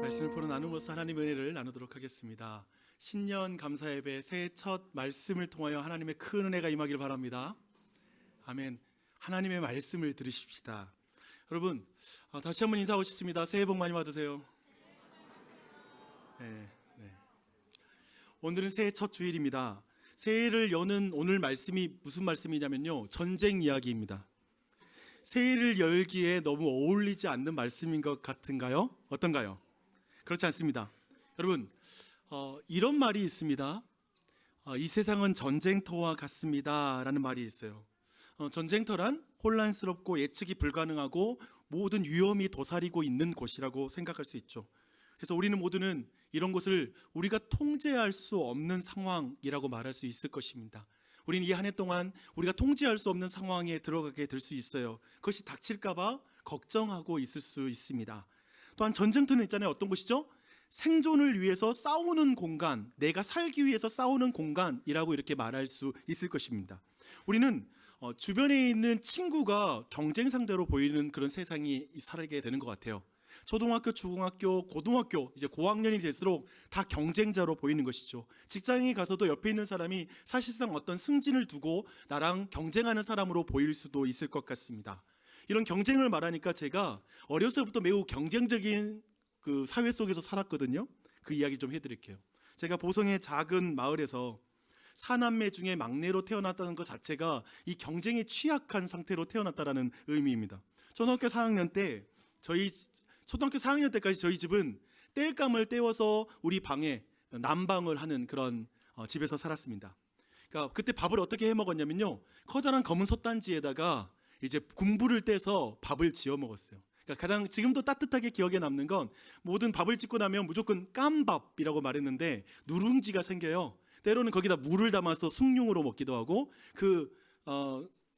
말씀을 포로 나누면서 하나님의 은혜를 나누도록 하겠습니다. 신년 감사 예배 새해 첫 말씀을 통하여 하나님의 큰 은혜가 임하기를 바랍니다. 아멘. 하나님의 말씀을 들으십시다. 여러분, 다시 한번 인사하고 싶습니다. 새해 복 많이 받으세요. 네. 오늘은 새해 첫 주일입니다. 새해를 여는 오늘 말씀이 무슨 말씀이냐면요, 전쟁 이야기입니다. 새해를 열기에 너무 어울리지 않는 말씀인 것 같은가요? 어떤가요? 그렇지 않습니다. 여러분, 이런 말이 있습니다. 이 세상은 전쟁터와 같습니다 라는 말이 있어요. 전쟁터란 혼란스럽고 예측이 불가능하고 모든 위험이 도사리고 있는 곳이라고 생각할 수 있죠. 그래서 우리는 모두는 이런 것을 우리가 통제할 수 없는 상황이라고 말할 수 있을 것입니다. 우리는 이 한 해 동안 우리가 통제할 수 없는 상황에 들어가게 될 수 있어요. 그것이 닥칠까 봐 걱정하고 있을 수 있습니다. 또한 전쟁터는 있잖아요. 어떤 곳이죠? 생존을 위해서 싸우는 공간, 내가 살기 위해서 싸우는 공간이라고 이렇게 말할 수 있을 것입니다. 우리는 주변에 있는 친구가 경쟁 상대로 보이는 그런 세상이 살게 되는 것 같아요. 초등학교, 중학교, 고등학교, 이제 고학년이 될수록 다 경쟁자로 보이는 것이죠. 직장에 가서도 옆에 있는 사람이 사실상 어떤 승진을 두고 나랑 경쟁하는 사람으로 보일 수도 있을 것 같습니다. 이런 경쟁을 말하니까 제가 어려서부터 매우 경쟁적인 그 사회 속에서 살았거든요. 그 이야기 좀 해드릴게요. 제가 보성의 작은 마을에서 사남매 중에 막내로 태어났다는 것 자체가 이 경쟁에 취약한 상태로 태어났다는 의미입니다. 초등학교 4학년 때까지 저희 집은 땔감을 떼워서 우리 방에 난방을 하는 그런 집에서 살았습니다. 그러니까 그때 밥을 어떻게 해 먹었냐면요, 커다란 검은 솥단지에다가 이제 군부를 떼서 밥을 지어 먹었어요. 그러니까 가장 지금도 따뜻하게 기억에 남는 건, 모든 밥을 짓고 나면 무조건 깜밥이라고 말했는데 누룽지가 생겨요. 때로는 거기다 물을 담아서 숭늉으로 먹기도 하고 그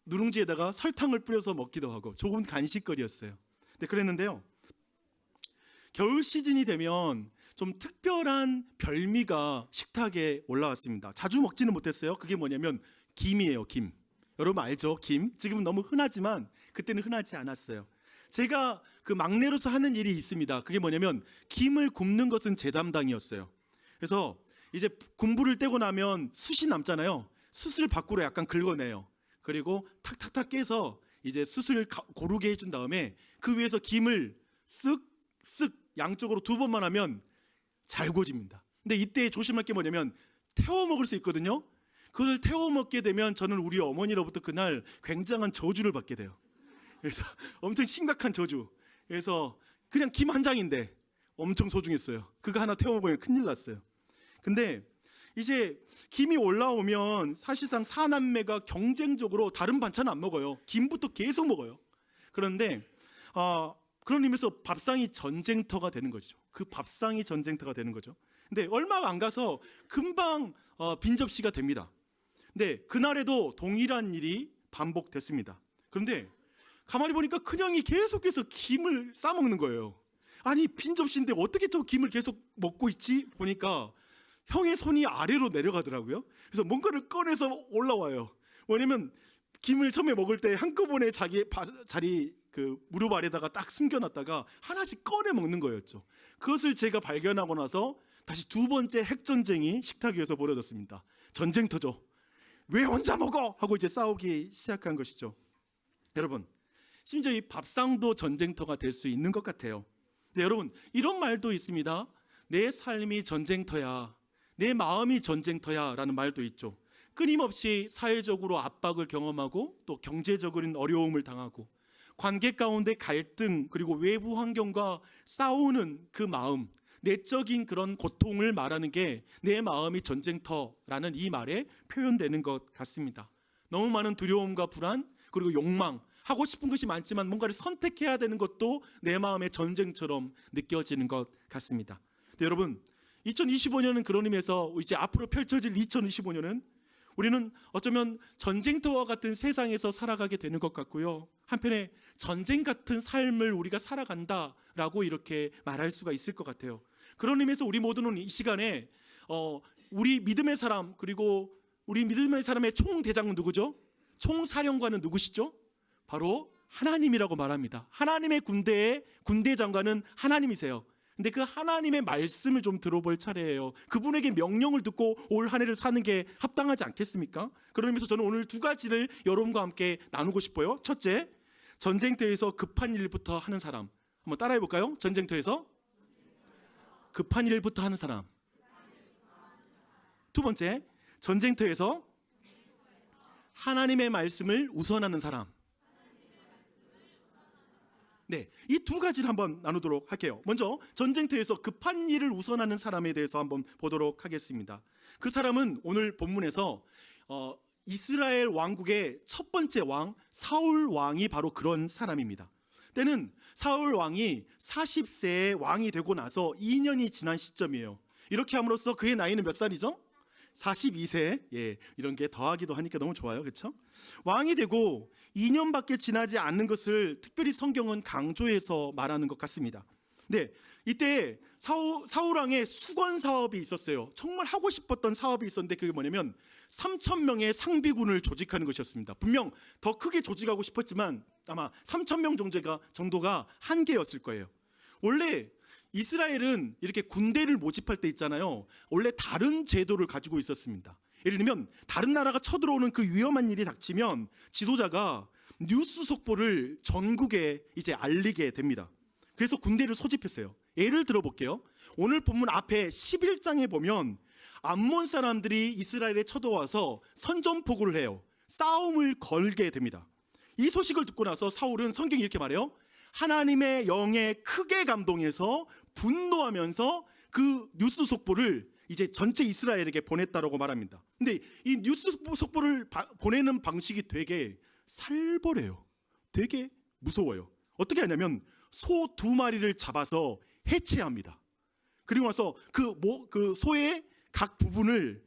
누룽지에다가 설탕을 뿌려서 먹기도 하고 좋은 간식거리였어요. 네, 그랬는데요, 겨울 시즌이 되면 좀 특별한 별미가 식탁에 올라왔습니다. 자주 먹지는 못했어요. 그게 뭐냐면 김이에요. 김. 여러분 알죠? 김. 지금은 너무 흔하지만 그때는 흔하지 않았어요. 제가 그 막내로서 하는 일이 있습니다. 그게 뭐냐면 김을 굽는 것은 제 담당이었어요. 그래서 이제 군부를 떼고 나면 숯이 남잖아요. 숯을 밖으로 약간 긁어내요. 그리고 탁탁탁 깨서 이제 숯을 고르게 해준 다음에 그 위에서 김을 쓱쓱 양쪽으로 2번만 하면 잘 구워집니다. 근데 이때 조심할 게 뭐냐면 태워 먹을 수 있거든요. 그걸 태워 먹게 되면 저는 우리 어머니로부터 그날 굉장한 저주를 받게 돼요. 그래서 엄청 심각한 저주. 그래서 그냥 김 한 장인데 엄청 소중했어요. 그거 하나 태워 먹으면 큰일 났어요. 근데 이제 김이 올라오면 사실상 사남매가 경쟁적으로 다른 반찬 안 먹어요. 김부터 계속 먹어요. 그런데 그런 의미에서 밥상이 전쟁터가 되는 거죠. 그 밥상이 전쟁터가 되는 거죠. 근데 얼마 안 가서 금방 빈 접시가 됩니다. 근데 그날에도 동일한 일이 반복됐습니다. 그런데 가만히 보니까 큰형이 계속해서 김을 싸먹는 거예요. 아니, 빈 접시인데 어떻게 저 김을 계속 먹고 있지? 보니까 형의 손이 아래로 내려가더라고요. 그래서 뭔가를 꺼내서 올라와요. 왜냐면 김을 처음에 먹을 때 한꺼번에 자기 자리 그 무릎 아래다가 딱 숨겨놨다가 하나씩 꺼내 먹는 거였죠. 그것을 제가 발견하고 나서 다시 2번째 핵전쟁이 식탁 위에서 벌어졌습니다. 전쟁터죠. 왜 혼자 먹어? 하고 이제 싸우기 시작한 것이죠. 여러분, 심지어 이 밥상도 전쟁터가 될 수 있는 것 같아요. 네, 여러분, 이런 말도 있습니다. 내 삶이 전쟁터야, 내 마음이 전쟁터야 라는 말도 있죠. 끊임없이 사회적으로 압박을 경험하고 또 경제적인 어려움을 당하고 관계 가운데 갈등, 그리고 외부 환경과 싸우는 그 마음, 내적인 그런 고통을 말하는 게 내 마음이 전쟁터라는 이 말에 표현되는 것 같습니다. 너무 많은 두려움과 불안, 그리고 욕망, 하고 싶은 것이 많지만 뭔가를 선택해야 되는 것도 내 마음의 전쟁처럼 느껴지는 것 같습니다. 네, 여러분, 2025년은 그런 의미에서 이제 앞으로 펼쳐질 2025년은 우리는 어쩌면 전쟁터와 같은 세상에서 살아가게 되는 것 같고요, 한편에 전쟁 같은 삶을 우리가 살아간다라고 이렇게 말할 수가 있을 것 같아요. 그런 의미에서 우리 모두는 이 시간에 우리 믿음의 사람, 그리고 우리 믿음의 사람의 총대장은 누구죠? 총사령관은 누구시죠? 바로 하나님이라고 말합니다. 하나님의 군대의 군대 장관은 하나님이세요. 근데 그 하나님의 말씀을 좀 들어볼 차례예요. 그분에게 명령을 듣고 올 한 해를 사는 게 합당하지 않겠습니까? 그런 의미에서 저는 오늘 두 가지를 여러분과 함께 나누고 싶어요. 첫째, 전쟁터에서 급한 일부터 하는 사람. 한번 따라해 볼까요? 전쟁터에서 급한 일부터 하는 사람. 두 번째, 전쟁터에서 하나님의 말씀을 우선하는 사람. 네, 이 두 가지를 한번 나누도록 할게요. 먼저 전쟁터에서 급한 일을 우선하는 사람에 대해서 한번 보도록 하겠습니다. 그 사람은 오늘 본문에서 이스라엘 왕국의 첫 번째 왕 사울 왕이 바로 그런 사람입니다. 때는 사울 왕이 40세의 왕이 되고 나서 2년이 지난 시점이에요. 이렇게 함으로써 그의 나이는 몇 살이죠? 42세. 예, 이런 게 더하기도 하니까 너무 좋아요. 그렇죠? 왕이 되고 2년밖에 지나지 않는 것을 특별히 성경은 강조해서 말하는 것 같습니다. 네, 이때 사울 왕의 수건 사업이 있었어요. 정말 하고 싶었던 사업이 있었는데 그게 뭐냐면 3,000명의 상비군을 조직하는 것이었습니다. 분명 더 크게 조직하고 싶었지만 아마 3,000명 정도가 한계였을 거예요. 원래 이스라엘은 이렇게 군대를 모집할 때 있잖아요. 원래 다른 제도를 가지고 있었습니다. 예를 들면 다른 나라가 쳐들어오는 그 위험한 일이 닥치면 지도자가 뉴스 속보를 전국에 이제 알리게 됩니다. 그래서 군대를 소집했어요. 예를 들어볼게요. 오늘 본문 앞에 11장에 보면 암몬 사람들이 이스라엘에 쳐들어와서 선전포고를 해요. 싸움을 걸게 됩니다. 이 소식을 듣고 나서 사울은 성경이 이렇게 말해요. 하나님의 영에 크게 감동해서 분노하면서 그 뉴스 속보를 이제 전체 이스라엘에게 보냈다라고 말합니다. 근데 이 뉴스 속보를 보내는 방식이 되게 살벌해요. 되게 무서워요. 어떻게 하냐면 소 2마리를 잡아서 해체합니다. 그리고 나서 그 소의 각 부분을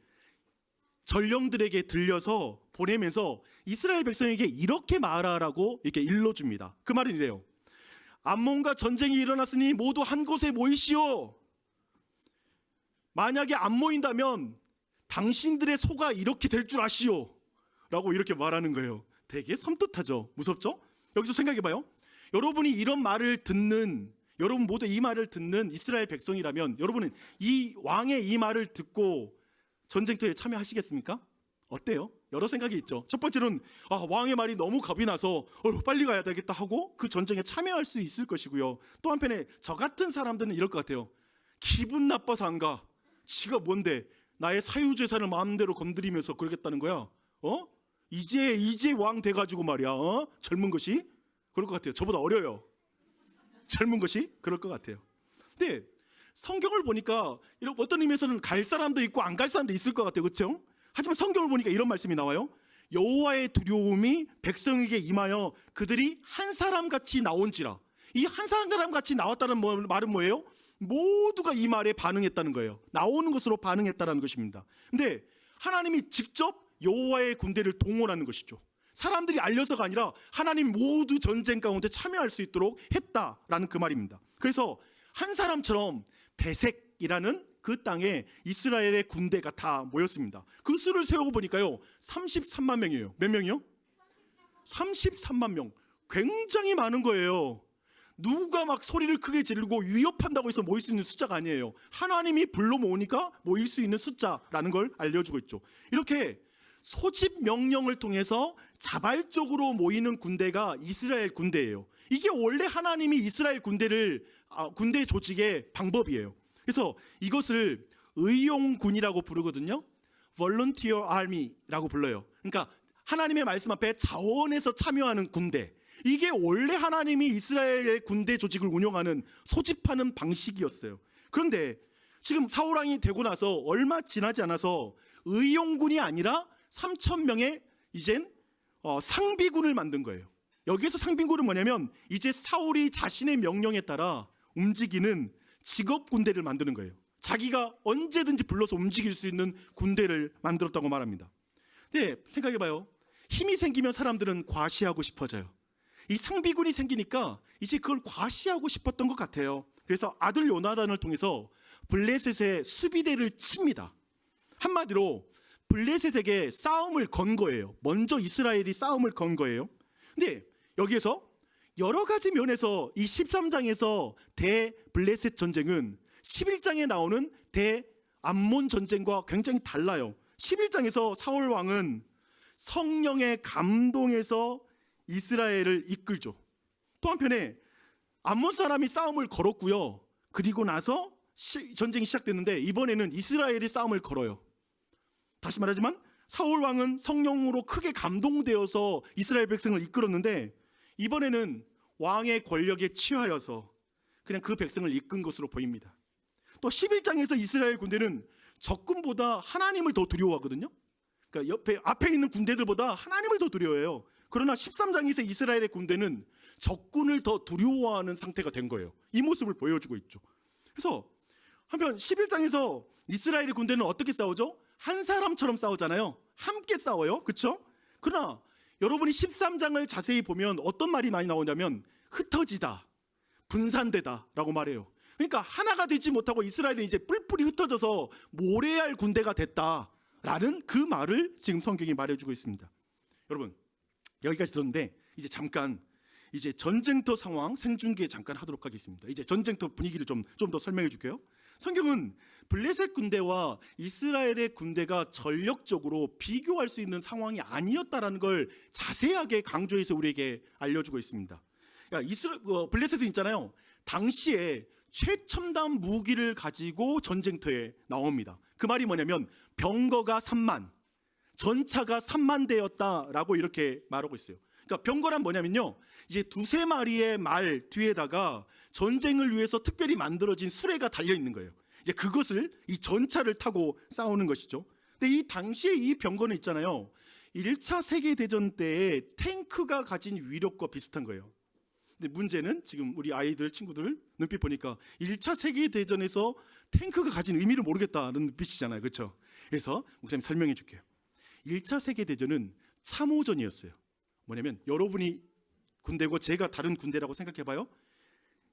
전령들에게 들려서 보내면서 이스라엘 백성에게 이렇게 말하라고 이렇게 일러줍니다. 그 말은 이래요. 암몬과 전쟁이 일어났으니 모두 한 곳에 모이시오. 만약에 안 모인다면 당신들의 소가 이렇게 될 줄 아시오 라고 이렇게 말하는 거예요. 되게 섬뜩하죠. 무섭죠? 여기서 생각해봐요. 여러분이 이런 말을 듣는, 여러분 모두 이 말을 듣는 이스라엘 백성이라면 여러분은 이 왕의 이 말을 듣고 전쟁터에 참여하시겠습니까? 어때요? 여러 생각이 있죠. 첫 번째는 왕의 말이 너무 겁이 나서 빨리 가야 되겠다 하고 그 전쟁에 참여할 수 있을 것이고요. 또 한편에 저 같은 사람들은 이럴 것 같아요. 기분 나빠서 안 가. 지가 뭔데 나의 사유재산을 마음대로 건드리면서 그러겠다는 거야. 이제 왕 돼가지고 말이야. 젊은 것이 그럴 것 같아요. 저보다 어려요. 젊은 것이 그럴 것 같아요. 근데 성경을 보니까 어떤 의미에서는 갈 사람도 있고 안 갈 사람도 있을 것 같아요. 그렇죠? 하지만 성경을 보니까 이런 말씀이 나와요. 여호와의 두려움이 백성에게 임하여 그들이 한 사람같이 나온지라. 이 한 사람같이 나왔다는 말은 뭐예요? 모두가 이 말에 반응했다는 거예요. 나오는 것으로 반응했다는 것입니다. 근데 하나님이 직접 여호와의 군대를 동원하는 것이죠. 사람들이 알려서가 아니라 하나님 모두 전쟁 가운데 참여할 수 있도록 했다라는 그 말입니다. 그래서 한 사람처럼 베색이라는 그 땅에 이스라엘의 군대가 다 모였습니다. 그 수를 세우고 보니까요 33만 명이에요. 몇 명이요? 33만 명. 굉장히 많은 거예요. 누가 막 소리를 크게 지르고 위협한다고 해서 모일 수 있는 숫자가 아니에요. 하나님이 불러 모으니까 모일 수 있는 숫자라는 걸 알려주고 있죠. 이렇게 소집 명령을 통해서 자발적으로 모이는 군대가 이스라엘 군대예요. 이게 원래 하나님이 이스라엘 군대 조직의 방법이에요. 그래서 이것을 의용군이라고 부르거든요. Volunteer Army라고 불러요. 그러니까 하나님의 말씀 앞에 자원해서 참여하는 군대. 이게 원래 하나님이 이스라엘의 군대 조직을 운영하는 소집하는 방식이었어요. 그런데 지금 사울왕이 되고 나서 얼마 지나지 않아서 의용군이 아니라 3,000명의 이젠 상비군을 만든 거예요. 여기서 상비군은 뭐냐면 이제 사울이 자신의 명령에 따라 움직이는 직업 군대를 만드는 거예요. 자기가 언제든지 불러서 움직일 수 있는 군대를 만들었다고 말합니다. 근데 생각해봐요. 힘이 생기면 사람들은 과시하고 싶어져요. 이 상비군이 생기니까 이제 그걸 과시하고 싶었던 것 같아요. 그래서 아들 요나단을 통해서 블레셋의 수비대를 칩니다. 한마디로 블레셋에게 싸움을 건 거예요. 먼저 이스라엘이 싸움을 건 거예요. 근데 여기에서 여러 가지 면에서 이 13장에서 대블레셋 전쟁은 11장에 나오는 대암몬 전쟁과 굉장히 달라요. 11장에서 사울 왕은 성령의 감동에서 이스라엘을 이끌죠. 또 한편에 암몬 사람이 싸움을 걸었고요. 그리고 나서 전쟁이 시작됐는데 이번에는 이스라엘이 싸움을 걸어요. 다시 말하지만 사울 왕은 성령으로 크게 감동되어서 이스라엘 백성을 이끌었는데 이번에는 왕의 권력에 취하여서 그냥 그 백성을 이끈 것으로 보입니다. 또 11장에서 이스라엘 군대는 적군보다 하나님을 더 두려워하거든요. 그러니까 앞에 있는 군대들보다 하나님을 더 두려워해요. 그러나 13장에서 이스라엘의 군대는 적군을 더 두려워하는 상태가 된 거예요. 이 모습을 보여주고 있죠. 그래서 한편 11장에서 이스라엘의 군대는 어떻게 싸우죠? 한 사람처럼 싸우잖아요. 함께 싸워요. 그렇죠? 그러나 여러분이 13장을 자세히 보면 어떤 말이 많이 나오냐면 흩어지다, 분산되다 라고 말해요. 그러니까 하나가 되지 못하고 이스라엘은 이제 뿔뿔이 흩어져서 모래알 군대가 됐다라는 그 말을 지금 성경이 말해주고 있습니다. 여러분 여기까지 들었는데 이제 잠깐 이제 전쟁터 상황 생중계 잠깐 하도록 하겠습니다. 이제 전쟁터 분위기를 좀 더 설명해 줄게요. 성경은 블레셋 군대와 이스라엘의 군대가 전력적으로 비교할 수 있는 상황이 아니었다라는 걸 자세하게 강조해서 우리에게 알려주고 있습니다. 그러니까 블레셋은 있잖아요. 당시에 최첨단 무기를 가지고 전쟁터에 나옵니다. 그 말이 뭐냐면 병거가 3만, 전차가 3만 대였다라고 이렇게 말하고 있어요. 그러니까 병거란 뭐냐면요, 이제 두세 마리의 말 뒤에다가 전쟁을 위해서 특별히 만들어진 수레가 달려 있는 거예요. 이제 그것을 이 전차를 타고 싸우는 것이죠. 근데 이 당시에 이 병거는 있잖아요, 1차 세계대전 때의 탱크가 가진 위력과 비슷한 거예요. 근데 문제는 지금 우리 아이들 친구들 눈빛 보니까 1차 세계대전에서 탱크가 가진 의미를 모르겠다는 눈빛이잖아요. 그렇죠? 그래서 목사님 설명해 줄게요. 1차 세계대전은 참호전이었어요. 뭐냐면 여러분이 군대고 제가 다른 군대라고 생각해 봐요.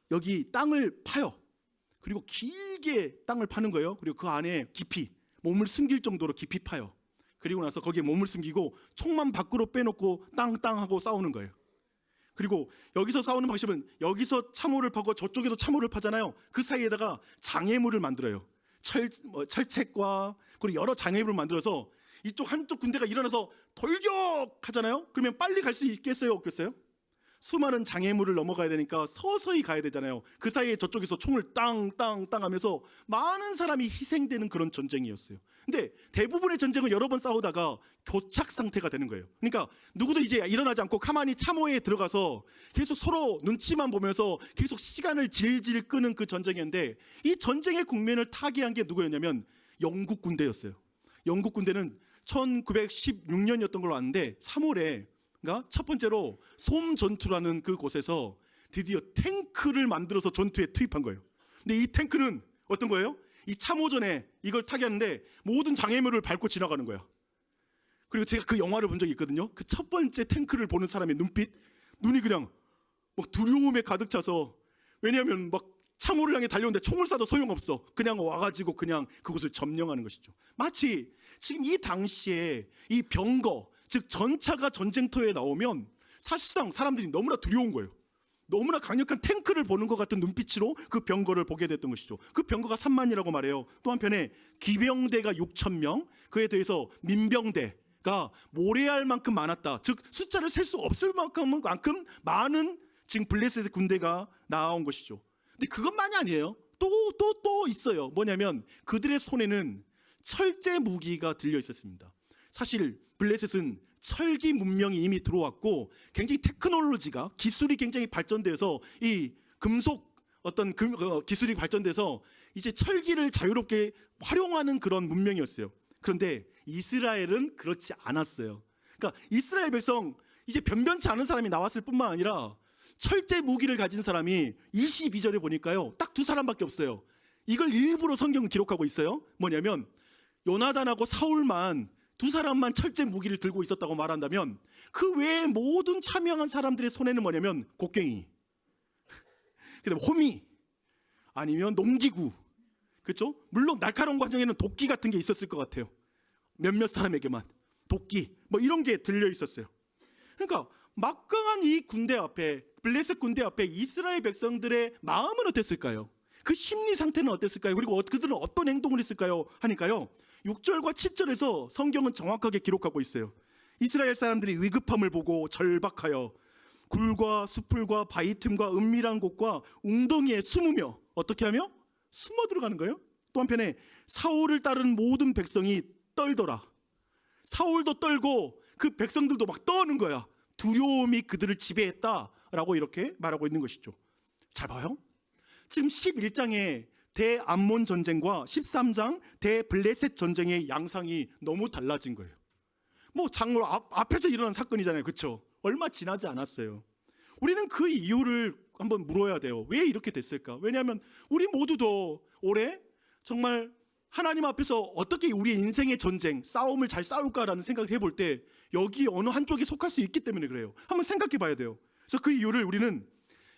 여기 땅을 파요. 그리고 길게 땅을 파는 거예요. 그리고 그 안에 깊이 몸을 숨길 정도로 깊이 파요. 그리고 나서 거기에 몸을 숨기고 총만 밖으로 빼놓고 땅땅하고 싸우는 거예요. 그리고 여기서 싸우는 방식은 여기서 참호를 파고 저쪽에도 참호를 파잖아요. 그 사이에다가 장애물을 만들어요. 철책과 그리고 여러 장애물을 만들어서 이쪽 한쪽 군대가 일어나서 돌격하잖아요. 그러면 빨리 갈 수 있겠어요, 없겠어요? 수많은 장애물을 넘어가야 되니까 서서히 가야 되잖아요. 그 사이에 저쪽에서 총을 땅땅땅 하면서 많은 사람이 희생되는 그런 전쟁이었어요. 근데 대부분의 전쟁은 여러 번 싸우다가 교착 상태가 되는 거예요. 그러니까 누구도 이제 일어나지 않고 가만히 참호에 들어가서 계속 서로 눈치만 보면서 계속 시간을 질질 끄는 그 전쟁이었는데, 이 전쟁의 국면을 타개한 게 누구였냐면 영국 군대였어요. 영국 군대는 1916년이었던 걸로 아는데 3월에 그러니까 첫 번째로 솜 전투라는 그 곳에서 드디어 탱크를 만들어서 전투에 투입한 거예요. 근데 이 탱크는 어떤 거예요? 이 참호전에 이걸 타개하는데 모든 장애물을 밟고 지나가는 거야. 그리고 제가 그 영화를 본 적이 있거든요. 그 첫 번째 탱크를 보는 사람의 눈이 그냥 막 두려움에 가득 차서, 왜냐하면 막 참호를 향해 달려오는데 총을 쏴도 소용없어. 그냥 와가지고 그냥 그곳을 점령하는 것이죠. 마치 지금 이 당시에 이 병거, 즉 전차가 전쟁터에 나오면 사실상 사람들이 너무나 두려운 거예요. 너무나 강력한 탱크를 보는 것 같은 눈빛으로 그 병거를 보게 됐던 것이죠. 그 병거가 3만이라고 말해요. 또 한편에 기병대가 6,000명, 그에 대해서 민병대가 모래알만큼 많았다. 즉 숫자를 셀 수 없을 만큼 많은 지금 블레셋의 군대가 나온 것이죠. 근데 그것만이 아니에요. 또 있어요. 뭐냐면 그들의 손에는 철제 무기가 들려 있었습니다. 사실 블레셋은 철기 문명이 이미 들어왔고 굉장히 테크놀로지가, 기술이 굉장히 발전돼서 이 금속 기술이 발전돼서 이제 철기를 자유롭게 활용하는 그런 문명이었어요. 그런데 이스라엘은 그렇지 않았어요. 그러니까 이스라엘 백성, 이제 변변치 않은 사람이 나왔을 뿐만 아니라 철제 무기를 가진 사람이 22절에 보니까요, 딱 두 사람밖에 없어요. 이걸 일부러 성경은 기록하고 있어요. 뭐냐면 요나단하고 사울만, 두 사람만 철제 무기를 들고 있었다고 말한다면 그 외에 모든 참여한 사람들의 손에는 뭐냐면 곡괭이, 그다음에 호미, 아니면 농기구, 그렇죠? 물론 날카로운 과정에는 도끼 같은 게 있었을 것 같아요. 몇몇 사람에게만 도끼 뭐 이런 게 들려 있었어요. 그러니까 막강한 이 군대 앞에, 블레셋 군대 앞에 이스라엘 백성들의 마음은 어땠을까요? 그 심리 상태는 어땠을까요? 그리고 그들은 어떤 행동을 했을까요? 하니까요, 6절과 7절에서 성경은 정확하게 기록하고 있어요. 이스라엘 사람들이 위급함을 보고 절박하여 굴과 수풀과 바위 틈과 은밀한 곳과 웅덩이에 숨으며, 어떻게 하며? 숨어 들어가는 거예요. 또 한편에 사울을 따른 모든 백성이 떨더라. 사울도 떨고 그 백성들도 막 떠는 거야. 두려움이 그들을 지배했다라고 이렇게 말하고 있는 것이죠. 잘 봐요. 지금 11장에 대암몬 전쟁과 13장 대블레셋 전쟁의 양상이 너무 달라진 거예요. 뭐 장로 앞에서 일어난 사건이잖아요. 그렇죠? 얼마 지나지 않았어요. 우리는 그 이유를 한번 물어야 돼요. 왜 이렇게 됐을까? 왜냐하면 우리 모두도 올해 정말 하나님 앞에서 어떻게 우리의 인생의 전쟁, 싸움을 잘 싸울까라는 생각을 해볼 때 여기 어느 한쪽에 속할 수 있기 때문에 그래요. 한번 생각해 봐야 돼요. 그래서 그 이유를 우리는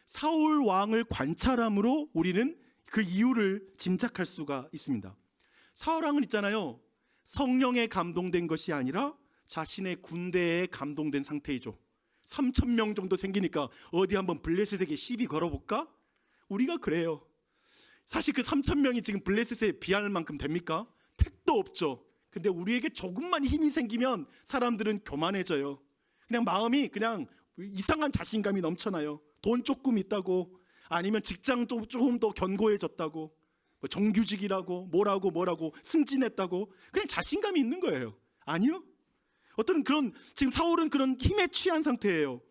사울 왕을 관찰함으로 우리는 그 이유를 짐작할 수가 있습니다. 사울 왕은 있잖아요, 성령에 감동된 것이 아니라 자신의 군대에 감동된 상태이죠. 3,000명 정도 생기니까 어디 한번 블레셋에게 시비 걸어볼까? 우리가 그래요. 사실 그 3,000명이 지금 블레셋에 비할 만큼 됩니까? 택도 없죠. 근데 우리에게 조금만 힘이 생기면 사람들은 교만해져요. 그냥 마음이 그냥 이상한 자신감이 넘쳐나요. 돈 조금 있다고, 아니면 직장도 조금 더 견고해졌다고, 뭐 정규직이라고 뭐라고 승진했다고, 그냥 자신감이 있는 거예요. 아니요. 어떤 그런, 지금 사울은 그런 힘에 취한 상태예요.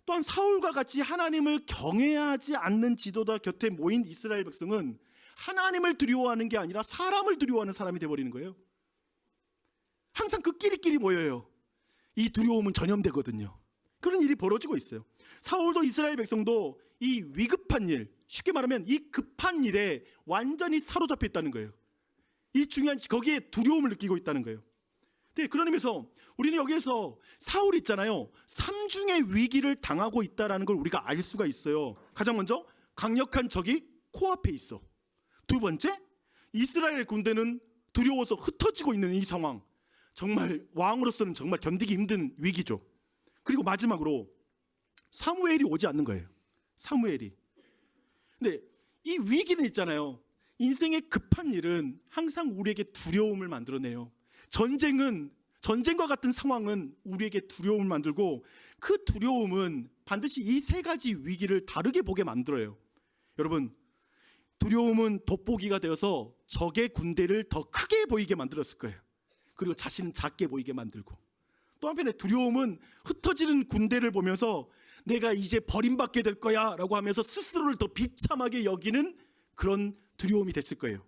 또한 사울과 같이 하나님을 경외하지 않는 지도자 곁에 모인 이스라엘 백성은 하나님을 두려워하는 게 아니라 사람을 두려워하는 사람이 되어버리는 거예요. 항상 그 끼리끼리 모여요. 이 두려움은 전염되거든요. 그런 일이 벌어지고 있어요. 사울도 이스라엘 백성도 이 위급한 일, 쉽게 말하면 이 급한 일에 완전히 사로잡혀 있다는 거예요. 이 중요한, 거기에 두려움을 느끼고 있다는 거예요. 네, 그런 의미에서 우리는 여기에서 사울 있잖아요, 삼중의 위기를 당하고 있다는 걸 우리가 알 수가 있어요. 가장 먼저 강력한 적이 코앞에 있어. 두 번째, 이스라엘 군대는 두려워서 흩어지고 있는 이 상황, 정말 왕으로서는 정말 견디기 힘든 위기죠. 그리고 마지막으로 사무엘이 오지 않는 거예요. 사무엘이. 근데 이 위기는 있잖아요, 인생의 급한 일은 항상 우리에게 두려움을 만들어내요. 전쟁과 같은 상황은 우리에게 두려움을 만들고, 그 두려움은 반드시 이 세 가지 위기를 다르게 보게 만들어요. 여러분, 두려움은 돋보기가 되어서 적의 군대를 더 크게 보이게 만들었을 거예요. 그리고 자신은 작게 보이게 만들고, 또 한편에 두려움은 흩어지는 군대를 보면서 내가 이제 버림받게 될 거야 라고 하면서 스스로를 더 비참하게 여기는 그런 두려움이 됐을 거예요.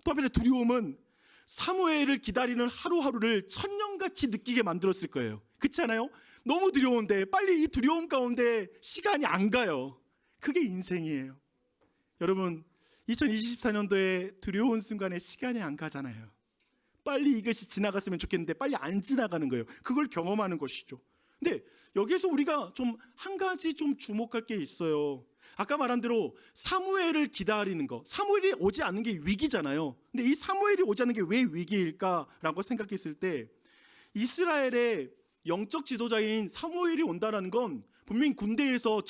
또 한편에 두려움은 사무엘을 기다리는 하루하루를 천년같이 느끼게 만들었을 거예요. 그렇지 않아요? 너무 두려운데 빨리 이 두려움 가운데 시간이 안 가요. 그게 인생이에요. 여러분, 2024년도에 두려운 순간에 시간이 안 가잖아요. 빨리 이것이 지나갔으면 좋겠는데 빨리 안 지나가는 거예요. 그걸 경험하는 것이죠. 근데 여기서 우리가 좀 한 가지 좀 주목할 게 있어요. 아까 말한 대로 사무엘을 기다리는 거, 사무엘이 오지 않는 게 위기잖아요. 근데 이 사무엘이 오지 않는 게 왜 위기일까라고 생각했을 때, 이스라엘의 영적 지도자인 사무엘이 온다는 건 분명히 군대에서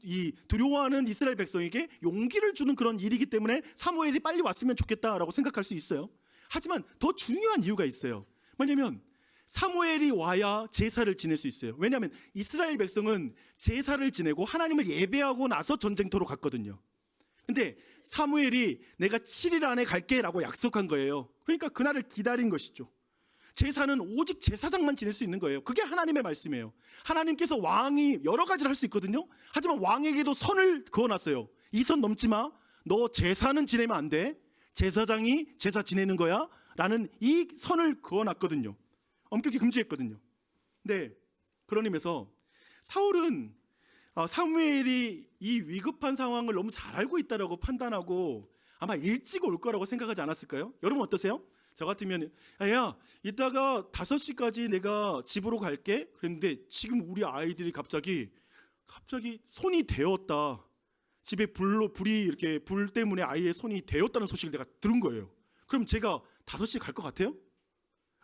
이 두려워하는 이스라엘 백성에게 용기를 주는 그런 일이기 때문에 사무엘이 빨리 왔으면 좋겠다라고 생각할 수 있어요. 하지만 더 중요한 이유가 있어요. 뭐냐면 사무엘이 와야 제사를 지낼 수 있어요. 왜냐하면 이스라엘 백성은 제사를 지내고 하나님을 예배하고 나서 전쟁터로 갔거든요. 근데 사무엘이 내가 7일 안에 갈게 라고 약속한 거예요. 그러니까 그날을 기다린 것이죠. 제사는 오직 제사장만 지낼 수 있는 거예요. 그게 하나님의 말씀이에요. 하나님께서 왕이 여러 가지를 할 수 있거든요. 하지만 왕에게도 선을 그어놨어요. 이 선 넘지 마. 너 제사는 지내면 안 돼. 제사장이 제사 지내는 거야 라는 이 선을 그어놨거든요. 엄격히 금지했거든요. 네, 그런 의미에서 사울은 사무엘이 이 위급한 상황을 너무 잘 알고 있다고 판단하고 아마 일찍 올 거라고 생각하지 않았을까요? 여러분 어떠세요? 저 같으면 야, 이따가 5시까지 내가 집으로 갈게 그랬는데 지금 우리 아이들이 갑자기 손이 데웠다, 집에 불이 이렇게 불 때문에 아이의 손이 데웠다는 소식을 내가 들은 거예요. 그럼 제가 5시에 갈 것 같아요?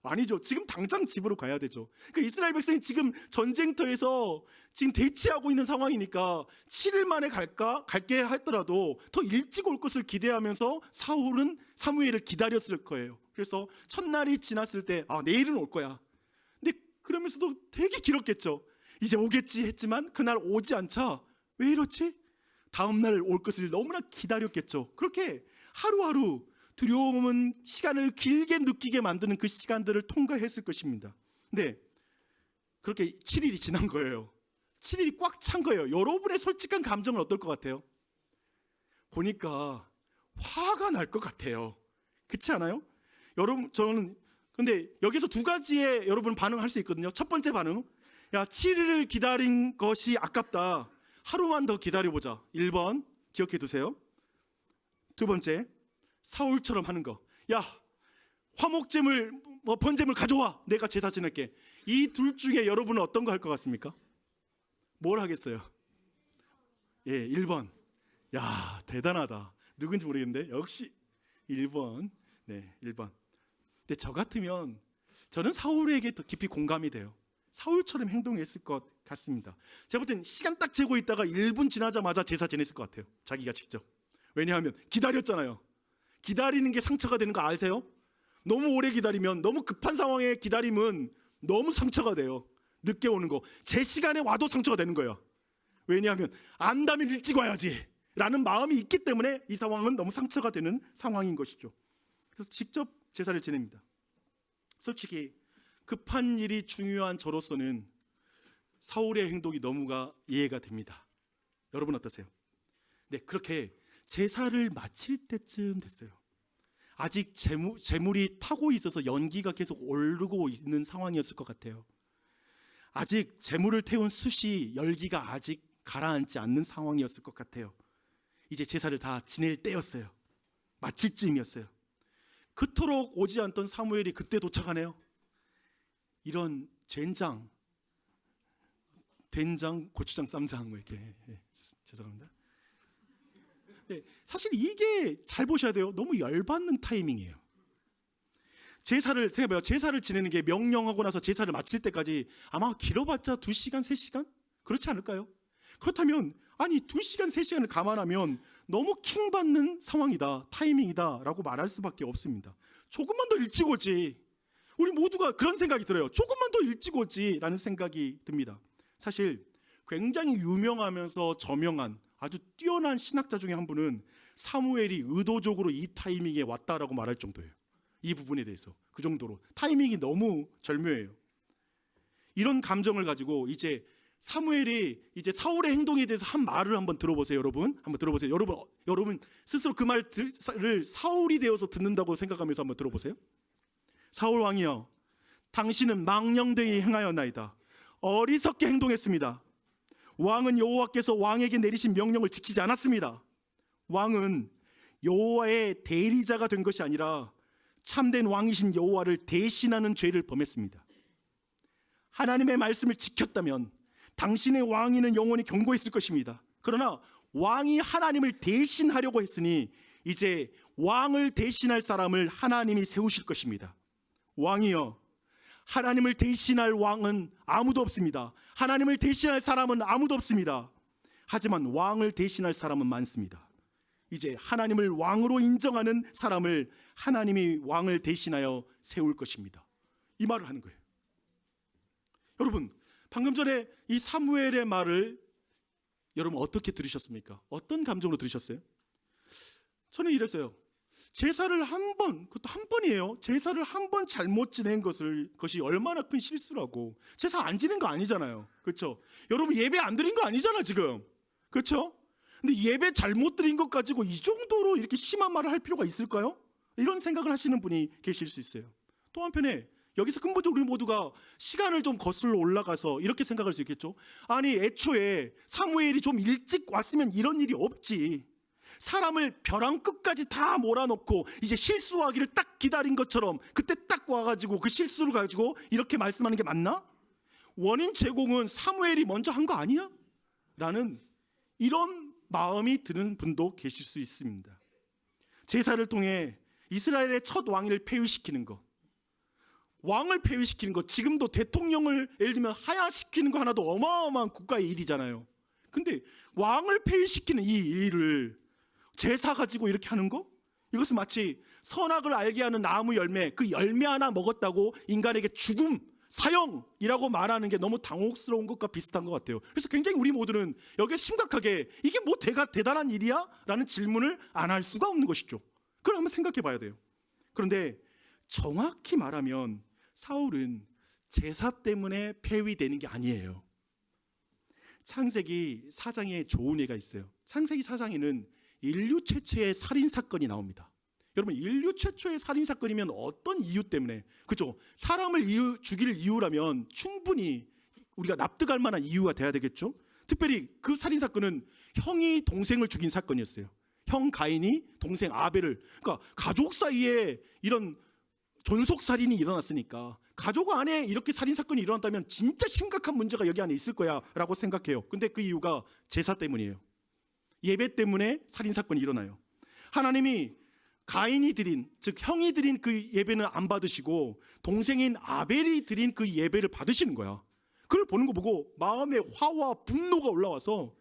아니죠. 지금 당장 집으로 가야 되죠. 그러니까 이스라엘 백성이 지금 전쟁터에서 지금 대치하고 있는 상황이니까 7일 만에 갈게 했더라도 더 일찍 올 것을 기대하면서 사울은 사무엘을 기다렸을 거예요. 그래서 첫날이 지났을 때 내일은 올 거야. 근데 그러면서도 되게 길었겠죠. 이제 오겠지 했지만 그날 오지 않자 왜 이렇지? 다음 날 올 것을 너무나 기다렸겠죠. 그렇게 하루하루 두려움은 시간을 길게 느끼게 만드는 그 시간들을 통과했을 것입니다. 근데 그렇게 7일이 지난 거예요. 7일이 꽉 찬 거예요. 여러분의 솔직한 감정은 어떨 것 같아요? 보니까 화가 날 것 같아요. 그렇지 않아요? 여러분, 저는 근데 여기서 두 가지의 여러분 반응할 수 있거든요. 첫 번째 반응, 7일을 기다린 것이 아깝다. 하루만 더 기다려보자. 1번 기억해 두세요. 두 번째, 사울처럼 하는 거. 화목제물 번제물 가져와. 내가 제사 지낼게. 이 둘 중에 여러분은 어떤 거 할 것 같습니까? 뭘 하겠어요? 1번. 대단하다. 누군지 모르겠는데 역시 1번. 네, 1번. 근데 저 같으면 저는 사울에게 더 깊이 공감이 돼요. 사울처럼 행동했을 것 같습니다. 제가 볼 땐 시간 딱 재고 있다가 1분 지나자마자 제사 지냈을 것 같아요. 자기가 직접. 왜냐하면 기다렸잖아요. 기다리는 게 상처가 되는 거 아세요? 너무 오래 기다리면, 너무 급한 상황에 기다림은 너무 상처가 돼요. 늦게 오는 거. 제 시간에 와도 상처가 되는 거예요. 왜냐하면 안다면 일찍 와야지 라는 마음이 있기 때문에 이 상황은 너무 상처가 되는 상황인 것이죠. 그래서 직접 제사를 지냅니다. 솔직히 급한 일이 중요한 저로서는 사울의 행동이 너무가 이해가 됩니다. 여러분 어떠세요? 네, 그렇게 제사를 마칠 때쯤 됐어요. 아직 재물이 타고 있어서 연기가 계속 오르고 있는 상황이었을 것 같아요. 아직 재물을 태운 숯이 열기가 아직 가라앉지 않는 상황이었을 것 같아요. 이제 제사를 다 지낼 때였어요. 마칠 쯤이었어요. 그토록 오지 않던 사무엘이 그때 도착하네요. 이런 된장, 고추장, 쌈장 이렇게. 죄송합니다. 네, 사실 이게 잘 보셔야 돼요. 너무 열받는 타이밍이에요. 제사를 지내는 게 명령하고 나서 제사를 마칠 때까지 아마 길어봤자 2시간, 3시간? 그렇지 않을까요? 그렇다면 2시간, 3시간을 감안하면 너무 킹받는 상황이다, 타이밍이다 라고 말할 수밖에 없습니다. 조금만 더 일찍 오지. 우리 모두가 그런 생각이 들어요. 조금만 더 일찍 오지 라는 생각이 듭니다. 사실 굉장히 유명하면서 저명한 아주 뛰어난 신학자 중에 한 분은 사무엘이 의도적으로 이 타이밍에 왔다라고 말할 정도예요. 이 부분에 대해서. 그 정도로 타이밍이 너무 절묘해요. 이런 감정을 가지고 이제 사무엘이 이제 사울의 행동에 대해서 한 말을 한번 들어보세요. 여러분 한번 들어보세요. 여러분 스스로 그 말을 사울이 되어서 듣는다고 생각하면서 한번 들어보세요. 사울 왕이여, 당신은 망령되이 행하였나이다. 어리석게 행동했습니다. 왕은 여호와께서 왕에게 내리신 명령을 지키지 않았습니다. 왕은 여호와의 대리자가 된 것이 아니라 참된 왕이신 여호와를 대신하는 죄를 범했습니다. 하나님의 말씀을 지켰다면 당신의 왕위는 영원히 견고했을 것입니다. 그러나 왕이 하나님을 대신하려고 했으니 이제 왕을 대신할 사람을 하나님이 세우실 것입니다. 왕이여, 하나님을 대신할 왕은 아무도 없습니다. 하나님을 대신할 사람은 아무도 없습니다. 하지만 왕을 대신할 사람은 많습니다. 이제 하나님을 왕으로 인정하는 사람을 하나님이 왕을 대신하여 세울 것입니다. 이 말을 하는 거예요. 여러분, 방금 전에 이 사무엘의 말을 여러분 어떻게 들으셨습니까? 어떤 감정으로 들으셨어요? 저는 이랬어요. 제사를 그것도 한 번이에요. 제사를 한 번 잘못 지낸 것이 얼마나 큰 실수라고. 제사 안 지낸 거 아니잖아요. 그렇죠? 여러분 예배 안 드린 거 아니잖아 지금. 그렇죠? 근데 예배 잘못 드린 것 가지고 이 정도로 이렇게 심한 말을 할 필요가 있을까요? 이런 생각을 하시는 분이 계실 수 있어요. 또 한편에 여기서 근본적으로 우리 모두가 시간을 좀 거슬러 올라가서 이렇게 생각할 수 있겠죠. 아니 애초에 사무엘이 좀 일찍 왔으면 이런 일이 없지. 사람을 벼랑 끝까지 다 몰아넣고 이제 실수하기를 딱 기다린 것처럼 그때 딱 와가지고 그 실수를 가지고 이렇게 말씀하는 게 맞나? 원인 제공은 사무엘이 먼저 한 거 아니야? 라는 이런 마음이 드는 분도 계실 수 있습니다. 제사를 통해 이스라엘의 첫 왕위를 폐위시키는 것, 왕을 폐위시키는 것, 지금도 대통령을 예를 들면 하야시키는 거 하나도 어마어마한 국가의 일이잖아요. 근데 왕을 폐위시키는 이 일을 제사 가지고 이렇게 하는 거? 이것은 마치 선악을 알게 하는 나무 열매, 그 열매 하나 먹었다고 인간에게 죽음, 사형이라고 말하는 게 너무 당혹스러운 것과 비슷한 것 같아요. 그래서 굉장히 우리 모두는 여기에 심각하게 이게 뭐 대단한 일이야? 라는 질문을 안 할 수가 없는 것이죠. 그걸 한번 생각해 봐야 돼요. 그런데 정확히 말하면 사울은 제사 때문에 폐위되는 게 아니에요. 창세기 4장에 좋은 예가 있어요. 창세기 4장에는 인류 최초의 살인사건이 나옵니다. 여러분, 인류 최초의 살인사건이면 어떤 이유 때문에, 그죠? 사람을 죽일 이유라면 충분히 우리가 납득할 만한 이유가 돼야 되겠죠? 특별히 그 살인사건은 형이 동생을 죽인 사건이었어요. 형 가인이 동생 아벨을, 그러니까 가족 사이에 이런 존속살인이 일어났으니까 가족 안에 이렇게 살인사건이 일어났다면 진짜 심각한 문제가 여기 안에 있을 거야 라고 생각해요. 근데 그 이유가 제사 때문이에요. 예배 때문에 살인사건이 일어나요. 하나님이 가인이 드린, 즉 형이 드린 그 예배는 안 받으시고 동생인 아벨이 드린 그 예배를 받으시는 거야. 그걸 보는 거 보고 마음에 화와 분노가 올라와서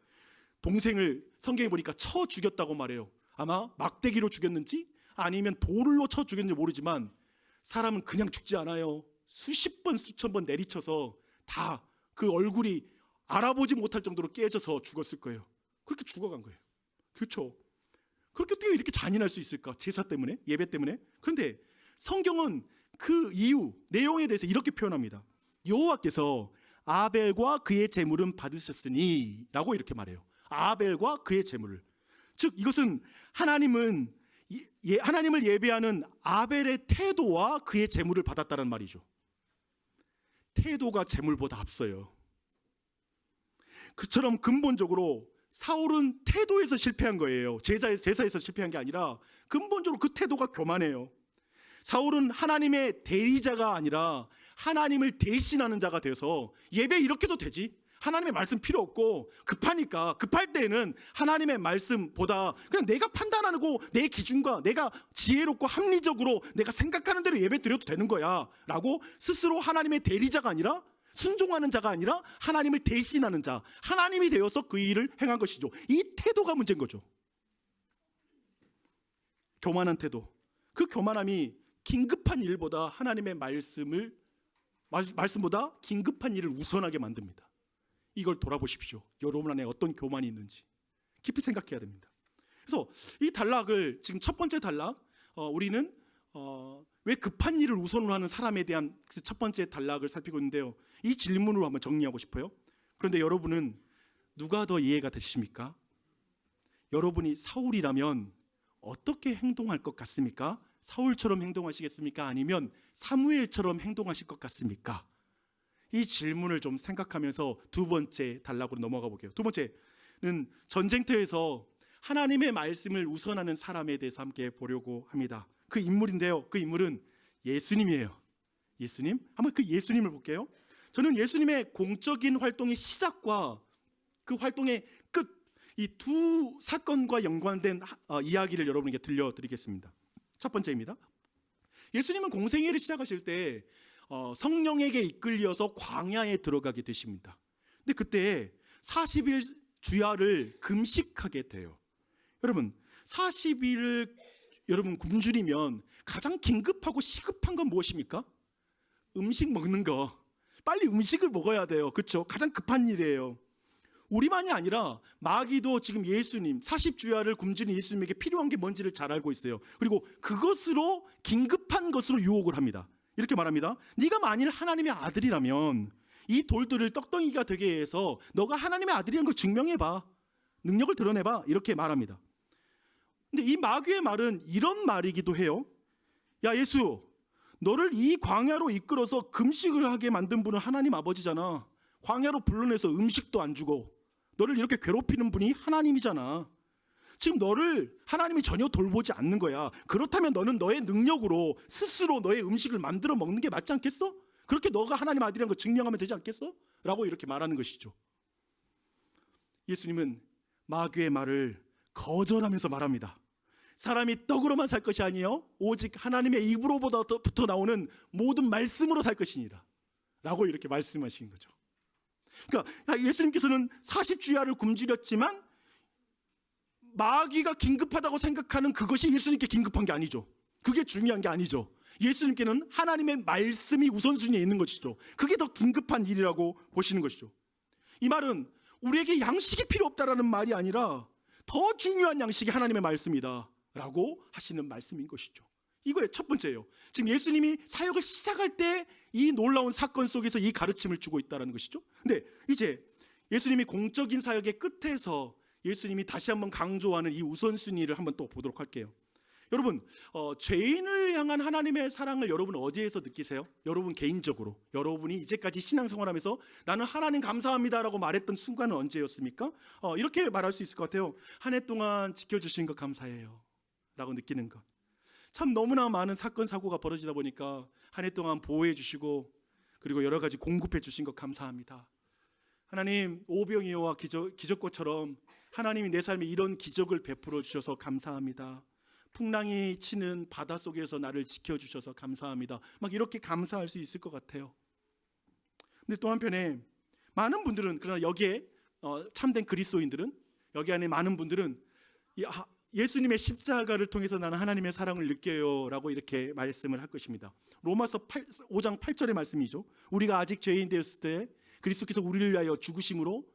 동생을 성경에 보니까 쳐 죽였다고 말해요. 아마 막대기로 죽였는지 아니면 돌로 쳐 죽였는지 모르지만 사람은 그냥 죽지 않아요. 수십 번 수천 번 내리쳐서 다 그 얼굴이 알아보지 못할 정도로 깨져서 죽었을 거예요. 그렇게 죽어간 거예요. 그렇죠? 그렇게 어떻게 이렇게 잔인할 수 있을까? 제사 때문에? 예배 때문에? 그런데 성경은 그 이유, 내용에 대해서 이렇게 표현합니다. 여호와께서 아벨과 그의 제물은 받으셨으니 라고 이렇게 말해요. 아벨과 그의 제물을. 즉 이것은 하나님을 예배하는 아벨의 태도와 그의 제물을 받았다는 말이죠. 태도가 제물보다 앞서요. 그처럼 근본적으로 사울은 태도에서 실패한 거예요. 제사에서 실패한 게 아니라 근본적으로 그 태도가 교만해요. 사울은 하나님의 대리자가 아니라 하나님을 대신하는 자가 되어서 예배 이렇게도 되지? 하나님의 말씀 필요 없고 급하니까 급할 때는 하나님의 말씀보다 그냥 내가 판단하고 내 기준과 내가 지혜롭고 합리적으로 내가 생각하는 대로 예배 드려도 되는 거야 라고 스스로 하나님의 대리자가 아니라 순종하는 자가 아니라 하나님을 대신하는 자, 하나님이 되어서 그 일을 행한 것이죠. 이 태도가 문제인 거죠. 교만한 태도. 그 교만함이 긴급한 일보다 하나님의 말씀보다 긴급한 일을 우선하게 만듭니다. 이걸 돌아보십시오. 여러분 안에 어떤 교만이 있는지 깊이 생각해야 됩니다. 그래서 이 단락을 지금 첫 번째 단락, 우리는 왜 급한 일을 우선으로 하는 사람에 대한 첫 번째 단락을 살피고 있는데요. 이 질문으로 한번 정리하고 싶어요. 그런데 여러분은 누가 더 이해가 되십니까? 여러분이 사울이라면 어떻게 행동할 것 같습니까? 사울처럼 행동하시겠습니까? 아니면 사무엘처럼 행동하실 것 같습니까? 이 질문을 좀 생각하면서 두 번째 단락으로 넘어가 볼게요. 두 번째는 전쟁터에서 하나님의 말씀을 우선하는 사람에 대해서 함께 보려고 합니다. 그 인물인데요. 그 인물은 예수님이에요. 예수님? 한번 그 예수님을 볼게요. 저는 예수님의 공적인 활동의 시작과 그 활동의 끝, 이 두 사건과 연관된 이야기를 여러분에게 들려드리겠습니다. 첫 번째입니다. 예수님은 공생애를 시작하실 때 성령에게 이끌려서 광야에 들어가게 되십니다. 근데 그때 40일 주야를 금식하게 돼요. 여러분 40일을 여러분 굶주리면 가장 긴급하고 시급한 건 무엇입니까? 음식 먹는 거. 빨리 음식을 먹어야 돼요. 그렇죠? 가장 급한 일이에요. 우리만이 아니라 마귀도 지금 예수님 40주야를 굶주린 예수님에게 필요한 게 뭔지를 잘 알고 있어요. 그리고 그것으로 긴급한 것으로 유혹을 합니다. 이렇게 말합니다. 네가 만일 하나님의 아들이라면 이 돌들을 떡덩이가 되게 해서 너가 하나님의 아들이라는 걸 증명해봐. 능력을 드러내봐. 이렇게 말합니다. 근데 이 마귀의 말은 이런 말이기도 해요. 야 예수, 너를 이 광야로 이끌어서 금식을 하게 만든 분은 하나님 아버지잖아. 광야로 불러내서 음식도 안 주고 너를 이렇게 괴롭히는 분이 하나님이잖아. 지금 너를 하나님이 전혀 돌보지 않는 거야. 그렇다면 너는 너의 능력으로 스스로 너의 음식을 만들어 먹는 게 맞지 않겠어? 그렇게 너가 하나님 아들이라는 걸 증명하면 되지 않겠어? 라고 이렇게 말하는 것이죠. 예수님은 마귀의 말을 거절하면서 말합니다. 사람이 떡으로만 살 것이 아니요 오직 하나님의 입으로부터 나오는 모든 말씀으로 살 것이니라 라고 이렇게 말씀하신 거죠. 그러니까 예수님께서는 40주야를 굶주렸지만 마귀가 긴급하다고 생각하는 그것이 예수님께 긴급한 게 아니죠. 그게 중요한 게 아니죠. 예수님께는 하나님의 말씀이 우선순위에 있는 것이죠. 그게 더 긴급한 일이라고 보시는 것이죠. 이 말은 우리에게 양식이 필요 없다라는 말이 아니라 더 중요한 양식이 하나님의 말씀이다 라고 하시는 말씀인 것이죠. 이거의 첫 번째예요. 지금 예수님이 사역을 시작할 때 이 놀라운 사건 속에서 이 가르침을 주고 있다는 것이죠. 근데 이제 예수님이 공적인 사역의 끝에서 예수님이 다시 한번 강조하는 이 우선순위를 한번 또 보도록 할게요. 여러분, 죄인을 향한 하나님의 사랑을 여러분 어디에서 느끼세요? 여러분 개인적으로, 여러분이 이제까지 신앙생활하면서 나는 하나님 감사합니다라고 말했던 순간은 언제였습니까? 이렇게 말할 수 있을 것 같아요. 한 해 동안 지켜주신 것 감사해요 라고 느끼는 것. 참 너무나 많은 사건 사고가 벌어지다 보니까 한 해 동안 보호해 주시고 그리고 여러 가지 공급해 주신 것 감사합니다. 하나님, 오병이어와 기적과처럼 하나님이 내 삶에 이런 기적을 베풀어 주셔서 감사합니다. 풍랑이 치는 바다 속에서 나를 지켜주셔서 감사합니다. 막 이렇게 감사할 수 있을 것 같아요. 근데 또 한편에 많은 분들은, 그러나 여기에 참된 그리스도인들은, 여기 안에 많은 분들은 예수님의 십자가를 통해서 나는 하나님의 사랑을 느껴요 라고 이렇게 말씀을 할 것입니다. 로마서 5장 8절의 말씀이죠. 우리가 아직 죄인 되었을 때 그리스도께서 우리를 위하여 죽으심으로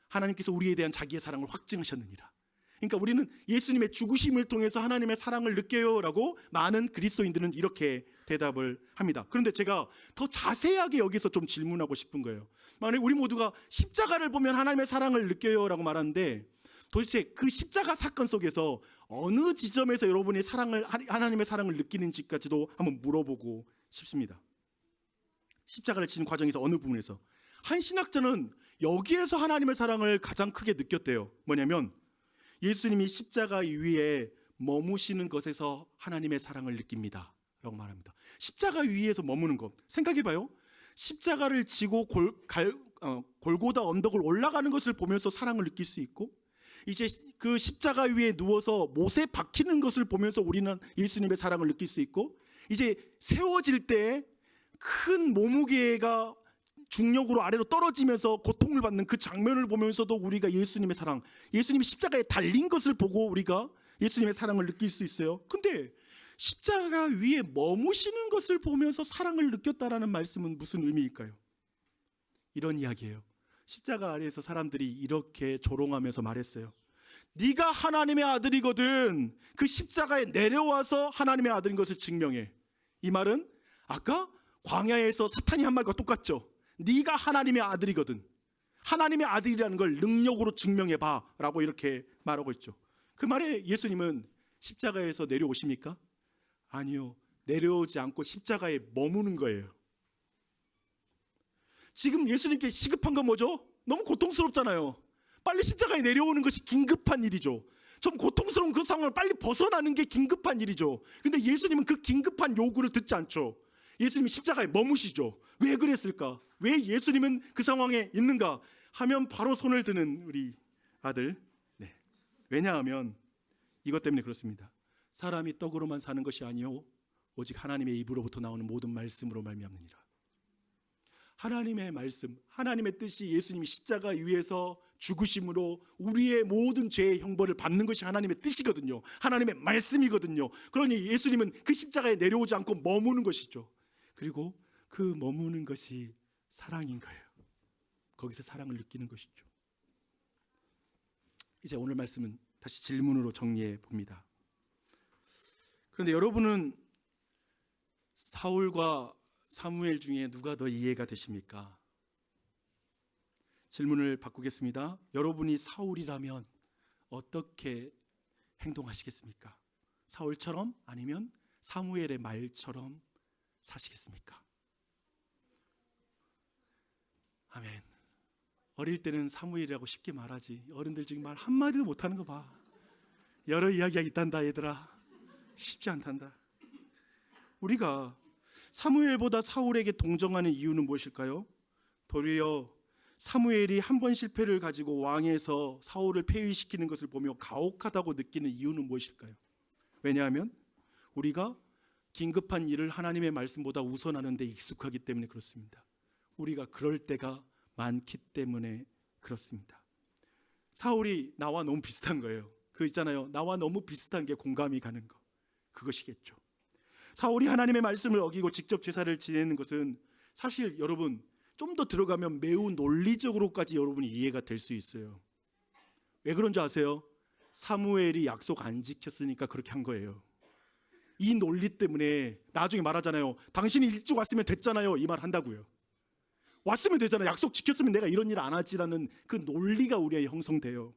하나님께서 우리에 대한 자기의 사랑을 확증하셨느니라. 그러니까 우리는 예수님의 죽으심을 통해서 하나님의 사랑을 느껴요 라고 많은 그리스도인들은 이렇게 대답을 합니다. 그런데 제가 더 자세하게 여기서 좀 질문하고 싶은 거예요. 만약에 우리 모두가 십자가를 보면 하나님의 사랑을 느껴요 라고 말하는데 도대체 그 십자가 사건 속에서 어느 지점에서 여러분이 하나님의 사랑을 느끼는지까지도 한번 물어보고 싶습니다. 십자가를 지는 과정에서 어느 부분에서. 한 신학자는 여기에서 하나님의 사랑을 가장 크게 느꼈대요. 뭐냐면 예수님이 십자가 위에 머무시는 것에서 하나님의 사랑을 느낍니다 라고 말합니다. 십자가 위에서 머무는 것 생각해봐요. 십자가를 지고 골고다 언덕을 올라가는 것을 보면서 사랑을 느낄 수 있고, 이제 그 십자가 위에 누워서 못에 박히는 것을 보면서 우리는 예수님의 사랑을 느낄 수 있고, 이제 세워질 때 큰 몸무게가 중력으로 아래로 떨어지면서 고통을 받는 그 장면을 보면서도 우리가 예수님의 사랑, 예수님이 십자가에 달린 것을 보고 우리가 예수님의 사랑을 느낄 수 있어요. 근데 십자가 위에 머무시는 것을 보면서 사랑을 느꼈다라는 말씀은 무슨 의미일까요? 이런 이야기예요. 십자가 아래에서 사람들이 이렇게 조롱하면서 말했어요. 네가 하나님의 아들이거든 그 십자가에 내려와서 하나님의 아들인 것을 증명해. 이 말은 아까 광야에서 사탄이 한 말과 똑같죠. 네가 하나님의 아들이거든, 하나님의 아들이라는 걸 능력으로 증명해봐 라고 이렇게 말하고 있죠. 그 말에 예수님은 십자가에서 내려오십니까? 아니요, 내려오지 않고 십자가에 머무는 거예요. 지금 예수님께 시급한 건 뭐죠? 너무 고통스럽잖아요. 빨리 십자가에 내려오는 것이 긴급한 일이죠. 좀 고통스러운 그 상황을 빨리 벗어나는 게 긴급한 일이죠. 근데 예수님은 그 긴급한 요구를 듣지 않죠. 예수님이 십자가에 머무시죠. 왜 그랬을까? 왜 예수님은 그 상황에 있는가 하면 바로 손을 드는 우리 아들. 네. 왜냐하면 이것 때문에 그렇습니다. 사람이 떡으로만 사는 것이 아니요 오직 하나님의 입으로부터 나오는 모든 말씀으로 말미암느니라. 하나님의 말씀, 하나님의 뜻이 예수님이 십자가 위에서 죽으심으로 우리의 모든 죄의 형벌을 받는 것이 하나님의 뜻이거든요. 하나님의 말씀이거든요. 그러니 예수님은 그 십자가에 내려오지 않고 머무는 것이죠. 그리고 그 머무는 것이 사랑인 거예요. 거기서 사랑을 느끼는 것이죠. 이제 오늘 말씀은 다시 질문으로 정리해 봅니다. 그런데 여러분은 사울과 사무엘 중에 누가 더 이해가 되십니까? 질문을 바꾸겠습니다. 여러분이 사울이라면 어떻게 행동하시겠습니까? 사울처럼 아니면 사무엘의 말처럼 사시겠습니까? 아멘. 어릴 때는 사무엘이라고 쉽게 말하지, 어른들 지금 말 한마디도 못하는 거 봐. 여러 이야기가 있단다 얘들아. 쉽지 않단다. 우리가 사무엘보다 사울에게 동정하는 이유는 무엇일까요? 도리어 사무엘이 한 번 실패를 가지고 왕에서 사울을 폐위시키는 것을 보며 가혹하다고 느끼는 이유는 무엇일까요? 왜냐하면 우리가 긴급한 일을 하나님의 말씀보다 우선하는 데 익숙하기 때문에 그렇습니다. 우리가 그럴 때가 많기 때문에 그렇습니다. 사울이 나와 너무 비슷한 거예요. 그 있잖아요. 나와 너무 비슷한 게 공감이 가는 거. 그것이겠죠. 사울이 하나님의 말씀을 어기고 직접 제사를 지내는 것은 사실 여러분 좀 더 들어가면 매우 논리적으로까지 여러분이 이해가 될 수 있어요. 왜 그런 줄 아세요? 사무엘이 약속 안 지켰으니까 그렇게 한 거예요. 이 논리 때문에 나중에 말하잖아요. 당신이 일찍 왔으면 됐잖아요. 이 말 한다고요. 왔으면 되잖아요. 약속 지켰으면 내가 이런 일 안 하지라는 그 논리가 우리에 형성돼요.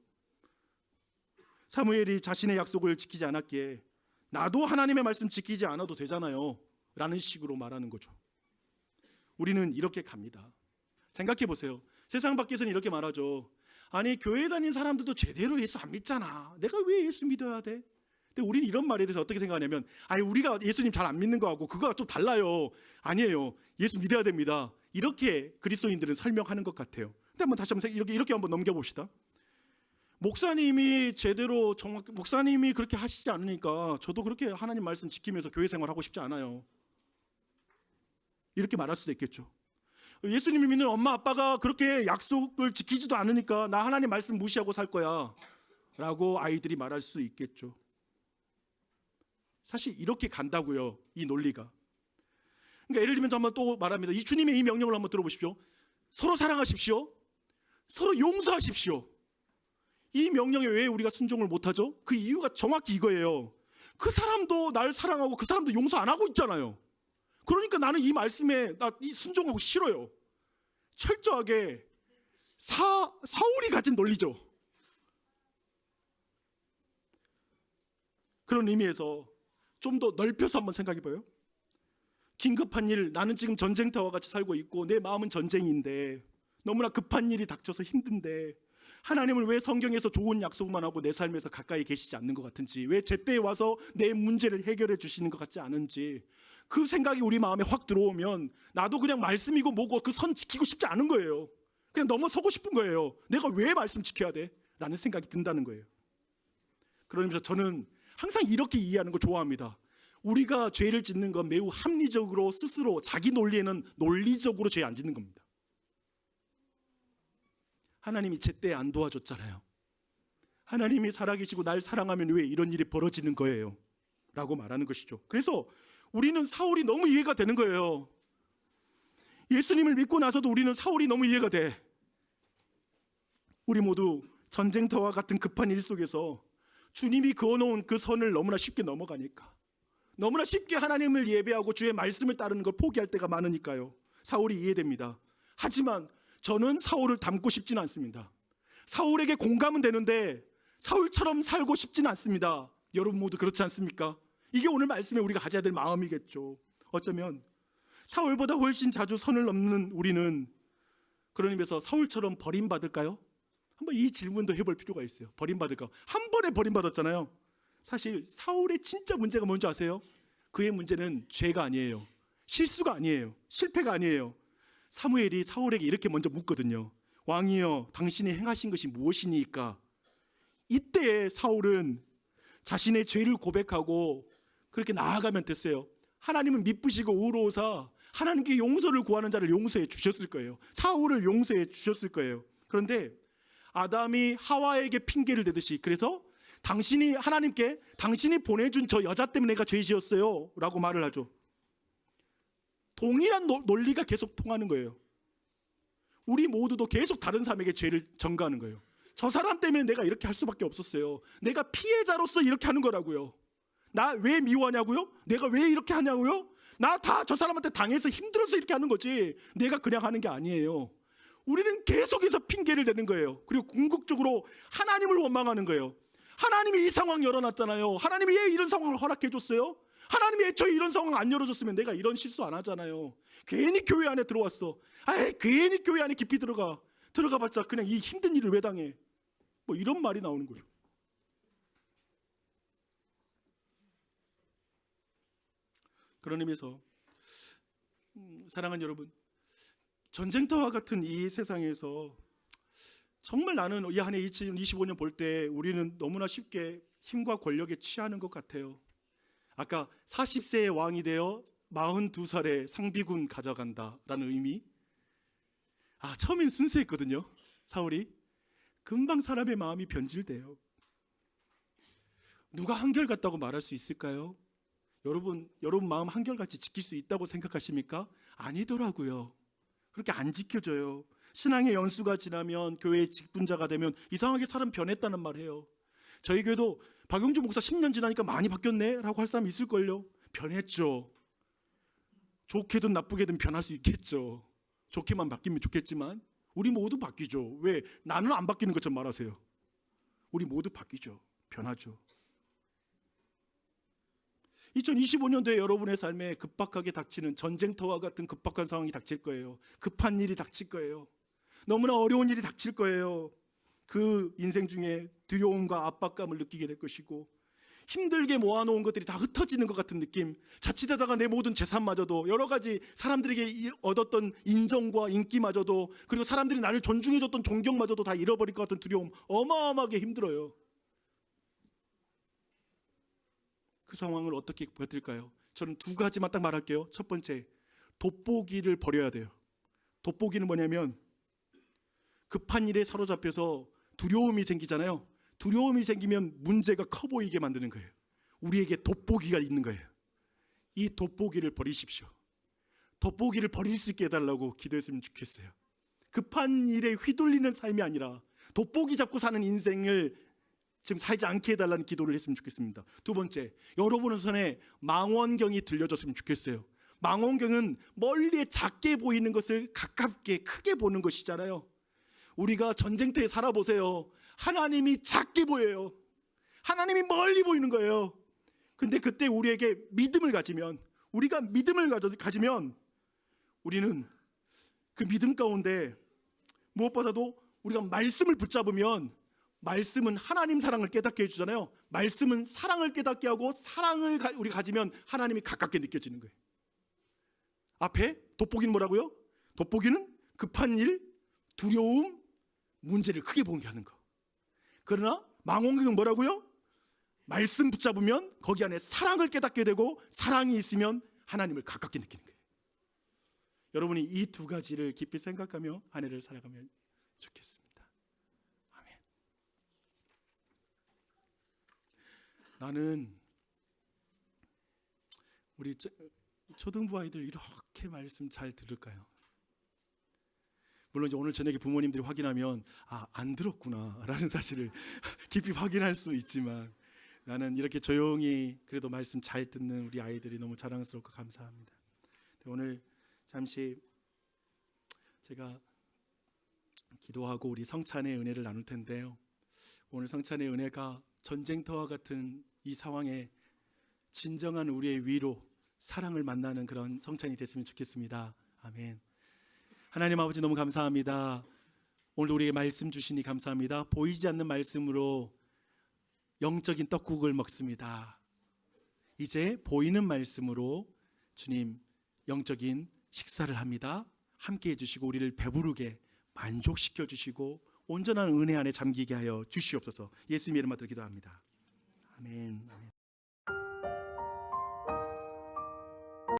사무엘이 자신의 약속을 지키지 않았기에 나도 하나님의 말씀 지키지 않아도 되잖아요 라는 식으로 말하는 거죠. 우리는 이렇게 갑니다. 생각해 보세요. 세상 밖에서는 이렇게 말하죠. 아니 교회 다니는 사람들도 제대로 예수 안 믿잖아. 내가 왜 예수 믿어야 돼? 근데 우리는 이런 말에 대해서 어떻게 생각하냐면 아니 우리가 예수님 잘 안 믿는 거하고 그거가 좀 달라요. 아니에요. 예수 믿어야 됩니다. 이렇게 그리스도인들은 설명하는 것 같아요. 근데 한번 다시 한번 이렇게 한번 넘겨봅시다. 목사님이 제대로 목사님이 그렇게 하시지 않으니까 저도 그렇게 하나님 말씀 지키면서 교회 생활하고 싶지 않아요. 이렇게 말할 수도 있겠죠. 예수님을 믿는 엄마 아빠가 그렇게 약속을 지키지도 않으니까 나 하나님 말씀 무시하고 살 거야 라고 아이들이 말할 수 있겠죠. 사실 이렇게 간다고요. 이 논리가. 그러니까 예를 들면 한번 또 말합니다. 이 주님의 이 명령을 한번 들어보십시오. 서로 사랑하십시오. 서로 용서하십시오. 이 명령에 왜 우리가 순종을 못하죠? 그 이유가 정확히 이거예요. 그 사람도 날 사랑하고 그 사람도 용서 안 하고 있잖아요. 그러니까 나는 이 말씀에 순종하고 싫어요. 철저하게 사울이 가진 논리죠. 그런 의미에서 좀 더 넓혀서 한번 생각해봐요. 긴급한 일, 나는 지금 전쟁터와 같이 살고 있고 내 마음은 전쟁인데 너무나 급한 일이 닥쳐서 힘든데 하나님은 왜 성경에서 좋은 약속만 하고 내 삶에서 가까이 계시지 않는 것 같은지, 왜 제때에 와서 내 문제를 해결해 주시는 것 같지 않은지, 그 생각이 우리 마음에 확 들어오면 나도 그냥 말씀이고 뭐고 그 선 지키고 싶지 않은 거예요. 그냥 넘어서고 싶은 거예요. 내가 왜 말씀 지켜야 돼? 라는 생각이 든다는 거예요. 그러면서 저는 항상 이렇게 이해하는 거 좋아합니다. 우리가 죄를 짓는 건 매우 합리적으로 스스로 자기 논리에는 논리적으로 죄 안 짓는 겁니다. 하나님이 제때 안 도와줬잖아요. 하나님이 살아계시고 날 사랑하면 왜 이런 일이 벌어지는 거예요? 라고 말하는 것이죠. 그래서 우리는 사울이 너무 이해가 되는 거예요. 예수님을 믿고 나서도 우리는 사울이 너무 이해가 돼. 우리 모두 전쟁터와 같은 급한 일 속에서 주님이 그어놓은 그 선을 너무나 쉽게 넘어가니까, 너무나 쉽게 하나님을 예배하고 주의 말씀을 따르는 걸 포기할 때가 많으니까요. 사울이 이해됩니다. 하지만 저는 사울을 닮고 싶지는 않습니다. 사울에게 공감은 되는데 사울처럼 살고 싶지는 않습니다. 여러분 모두 그렇지 않습니까? 이게 오늘 말씀에 우리가 가져야 될 마음이겠죠. 어쩌면 사울보다 훨씬 자주 선을 넘는 우리는 그런 의미에서 사울처럼 버림받을까요? 한번 이 질문도 해볼 필요가 있어요. 버림받을까? 한 번에 버림받았잖아요. 사실 사울의 진짜 문제가 뭔지 아세요? 그의 문제는 죄가 아니에요. 실수가 아니에요. 실패가 아니에요. 사무엘이 사울에게 이렇게 먼저 묻거든요. 왕이여, 당신이 행하신 것이 무엇이니까? 이때 사울은 자신의 죄를 고백하고 그렇게 나아가면 됐어요. 하나님은 미쁘시고 의로우사 하나님께 용서를 구하는 자를 용서해 주셨을 거예요. 사울을 용서해 주셨을 거예요. 그런데 아담이 하와에게 핑계를 대듯이, 그래서 당신이 하나님께 당신이 보내준 저 여자 때문에 내가 죄 지었어요 라고 말을 하죠. 동일한 논리가 계속 통하는 거예요. 우리 모두도 계속 다른 사람에게 죄를 전가하는 거예요. 저 사람 때문에 내가 이렇게 할 수밖에 없었어요. 내가 피해자로서 이렇게 하는 거라고요. 나 왜 미워하냐고요? 내가 왜 이렇게 하냐고요? 나 다 저 사람한테 당해서 힘들어서 이렇게 하는 거지 내가 그냥 하는 게 아니에요. 우리는 계속해서 핑계를 대는 거예요. 그리고 궁극적으로 하나님을 원망하는 거예요. 하나님이 이 상황 열어놨잖아요. 하나님이 왜 이런 상황을 허락해 줬어요? 하나님이 애초에 이런 상황 안 열어줬으면 내가 이런 실수 안 하잖아요. 괜히 교회 안에 들어왔어. 괜히 교회 안에 깊이 들어가봤자 그냥 이 힘든 일을 왜 당해? 뭐 이런 말이 나오는 거죠. 그런 의미에서 사랑하는 여러분, 전쟁터와 같은 이 세상에서 정말 나는 이 한 해 2025년 볼 때 우리는 너무나 쉽게 힘과 권력에 취하는 것 같아요. 아까 40세의 왕이 되어 42살에 상비군 가져간다라는 의미. 처음엔 순수했거든요. 사울이. 금방 사람의 마음이 변질돼요. 누가 한결같다고 말할 수 있을까요? 여러분 마음 한결같이 지킬 수 있다고 생각하십니까? 아니더라고요. 그렇게 안 지켜져요. 신앙의 연수가 지나면 교회의 직분자가 되면 이상하게 사람 변했다는 말 해요. 저희 교회도 박용주 목사 10년 지나니까 많이 바뀌었네 라고 할 사람 있을걸요. 변했죠. 좋게든 나쁘게든 변할 수 있겠죠. 좋게만 바뀌면 좋겠지만 우리 모두 바뀌죠. 왜? 나는 안 바뀌는 것처럼 말하세요. 우리 모두 바뀌죠. 변하죠. 2025년도에 여러분의 삶에 급박하게 닥치는 전쟁터와 같은 급박한 상황이 닥칠 거예요. 급한 일이 닥칠 거예요. 너무나 어려운 일이 닥칠 거예요. 그 인생 중에 두려움과 압박감을 느끼게 될 것이고, 힘들게 모아놓은 것들이 다 흩어지는 것 같은 느낌, 자칫하다가 내 모든 재산마저도, 여러 가지 사람들에게 얻었던 인정과 인기마저도, 그리고 사람들이 나를 존중해줬던 존경마저도 다 잃어버릴 것 같은 두려움, 어마어마하게 힘들어요. 그 상황을 어떻게 버틸까요? 저는 두 가지만 딱 말할게요. 첫 번째, 돋보기를 버려야 돼요. 돋보기는 뭐냐면, 급한 일에 사로잡혀서 두려움이 생기잖아요. 두려움이 생기면 문제가 커 보이게 만드는 거예요. 우리에게 돋보기가 있는 거예요. 이 돋보기를 버리십시오. 돋보기를 버릴 수 있게 해달라고 기도했으면 좋겠어요. 급한 일에 휘둘리는 삶이 아니라 돋보기 잡고 사는 인생을 지금 살지 않게 해달라는 기도를 했으면 좋겠습니다. 두 번째, 여러분의 손에 망원경이 들려졌으면 좋겠어요. 망원경은 멀리에 작게 보이는 것을 가깝게 크게 보는 것이잖아요. 우리가 전쟁터에 살아보세요. 하나님이 작게 보여요. 하나님이 멀리 보이는 거예요. 근데 그때 우리에게 믿음을 가지면, 우리가 믿음을 가지면 우리는 그 믿음 가운데 무엇보다도 우리가 말씀을 붙잡으면, 말씀은 하나님 사랑을 깨닫게 해주잖아요. 말씀은 사랑을 깨닫게 하고, 사랑을 우리가 가지면 하나님이 가깝게 느껴지는 거예요. 앞에 돋보기는 뭐라고요? 돋보기는 급한 일, 두려움, 문제를 크게 보게 하는 거. 그러나 망원경은 뭐라고요? 말씀 붙잡으면 거기 안에 사랑을 깨닫게 되고, 사랑이 있으면 하나님을 가깝게 느끼는 거예요. 여러분이 이 두 가지를 깊이 생각하며 한 해를 살아가면 좋겠습니다. 아멘. 나는 우리 초등부 아이들 이렇게 말씀 잘 들을까요? 물론 이제 오늘 저녁에 부모님들이 확인하면 안 들었구나 라는 사실을 깊이 확인할 수 있지만, 나는 이렇게 조용히 그래도 말씀 잘 듣는 우리 아이들이 너무 자랑스럽고 감사합니다. 오늘 잠시 제가 기도하고 우리 성찬의 은혜를 나눌 텐데요, 오늘 성찬의 은혜가 전쟁터와 같은 이 상황에 진정한 우리의 위로, 사랑을 만나는 그런 성찬이 됐으면 좋겠습니다. 아멘. 하나님 아버지, 너무 감사합니다. 오늘도 우리에게 말씀 주시니 감사합니다. 보이지 않는 말씀으로 영적인 떡국을 먹습니다. 이제 보이는 말씀으로 주님 영적인 식사를 합니다. 함께 해주시고 우리를 배부르게 만족시켜 주시고 온전한 은혜 안에 잠기게 하여 주시옵소서. 예수님의 이름으로 기도합니다. 아멘. 아멘.